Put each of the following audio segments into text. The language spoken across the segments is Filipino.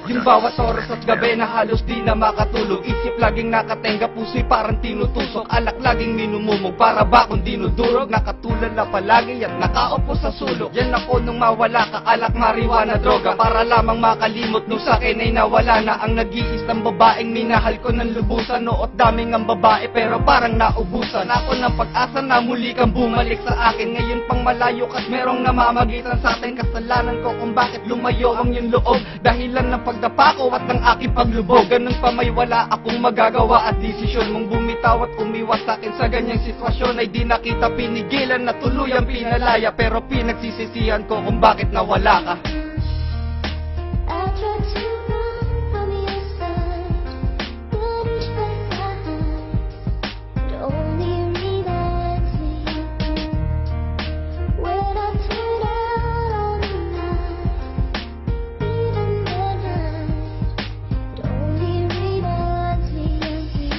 Yung bawat oras at gabi na halos di na makatulog. Isip laging nakatenga, puso'y parang tinutusok. Alak laging minumumog, para ba kung dinudurog. Nakatulad na palagi at nakaupo sa sulok. Yan ako nung mawala ka, alak, marijuana, droga. Para lamang makalimot nung sa'kin ay nawala na ang nag-iisang babaeng minahal ko ng lubusan. Noot daming ang babae pero parang naubusan ako ng pag-asa na muli kang bumalik sa akin. Ngayon pang malayo ka't merong namamagitan sa atin. Kasalanan ko kung bakit lumayo ang iyong loob, dahilan ng pagdapa ko at ng aking paglubog. Ganun pa may wala akong magagawa at desisyon mong bumitaw at umiwas sa akin sa ganyang sitwasyon ay di nakita pinigilan na tuluyang pinalaya. Pero pinagsisisihan ko kung bakit nawala ka. I tried to run from your side, but each breath I had only reminds me of you. When I turn out on the night, even midnight, it only reminds me of you.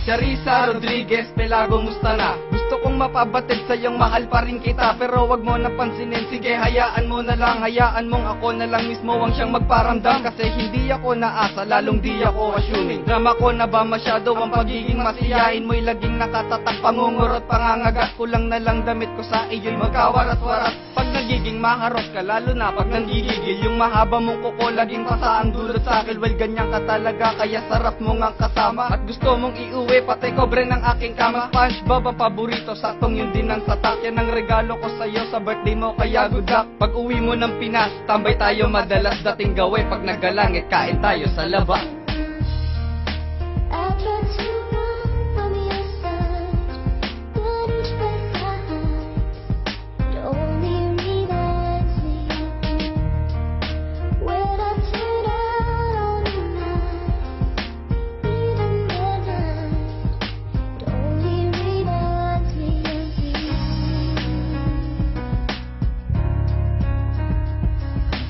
Charissa Rodriguez Pelago, musta na? Gusto kong mapabatid sa iyong mahal pa rin kita, pero wag mo na pansinin, sige hayaan mo na lang. Hayaan mong ako na lang mismo ang siyang magparamdam. Kasi hindi ako naasa, lalong di ako assuming. Drama ko na ba masyado ang pagiging masiyahin mo'y laging nakatatak, pangungurot, pangangagat. Kulang na lang damit ko sa iyo'y magkawarat-warat. Pag nagiging maharot ka, lalo na pag nanggigigil, yung mahaba mong kuko laging pasa ang dulot sa akin. Well, ganyan ka talaga, kaya sarap mo ngang kasama. At gusto mong iuwi, pati kobre ng aking kama. SpongeBob ang paborito, saktong yun din ang tatak. Yan ang regalo ko sa'yo sa birthday mo, kaya good luck. Pag uwi mo ng Pinas, tambay tayo madalas, dating gawin. Pag naggalangit, kain tayo sa labas. I tried to run from your side, but each breath I had only reminds me of you. When I turn out on the night, even midnight, it only reminds me of you.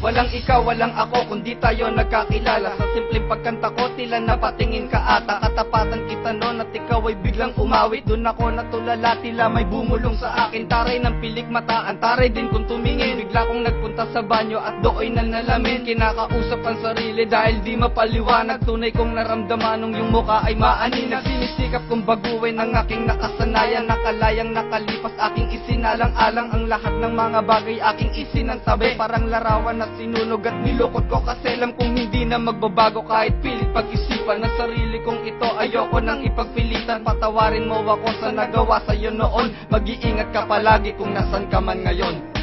Walang ikaw, walang ako, kundi tayo nagkakilala. Sa simpleng pagkanta ko, tila napatingin ka ata. Katapatan kita noon at ikaw ay biglang umawit. Doon ako natulala, tila may bumulong sa akin. Taray ng pilik mataan, taray din kung tumingin. Bigla kong nagpunta sa banyo at do'y nalalamin. Kinakausap ang sarili dahil di mapaliwanag. Tunay kong naramdaman nung yung mukha ay maaninag. Sinisikap kong baguhin ang aking nakasanayan. Nakalayang nakalipas aking isinalang-alang. Ang lahat ng mga bagay aking isinantabi. Parang larawan na sinunog at nilukot ko. Kasi alam kong hindi na magbabago kahit pilit pag-isipan ng sarili kong ito. Ayoko nang ipagpilitan. Patawarin mo ako sa nagawa sa'yo noon. Mag-iingat ka palagi kung nasan ka man ngayon.